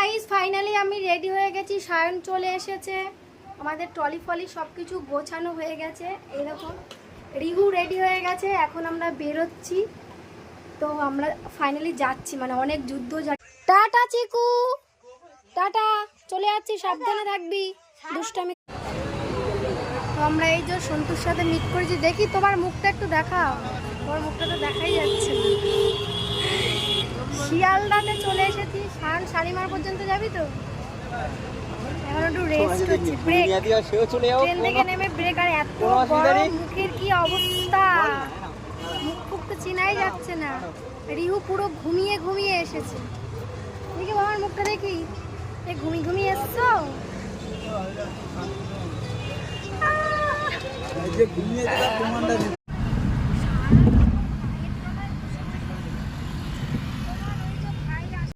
Guys finally আমি ready হয়ে গেছি, সায়ন চলে এসেছে, আমাদের ট্রলি ফলি সব কিছু গোছানো হয়ে গেছে। এরকম রিহু রেডি হয়ে গেছে, এখন আমরা বেরোচ্ছি। তো আমরা ফাইনালি যাচ্ছি, মানে অনেক যুদ্ধ। টাটা চিকু, টাটা, চলে যাচ্ছি, সাবধানে থাকবি, দুষ্টামি। তো আমরা এই যে সন্তুর সাথে মিট করেছি। দেখি তোমার মুখটা একটু দেখাও, তোমার মুখটা তো দেখাই যাচ্ছে না। শিয়ালদাতে চলে এসেছি, শালিমার পর্যন্ত যাবি তো? এখন একটু রেস্ট হচ্ছে, ব্রেক, ট্রেন থেকে নেমে ব্রেক। আর এত গরম, মুখের কি অবস্থা, মুখ ফুক তো চেনাই যাচ্ছে না। রিহু পুরো ঘুমিয়ে ঘুমিয়ে এসেছে। দেখি বাবার মুখটা দেখি, ঘুমিয়ে ঘুমিয়ে এসছো।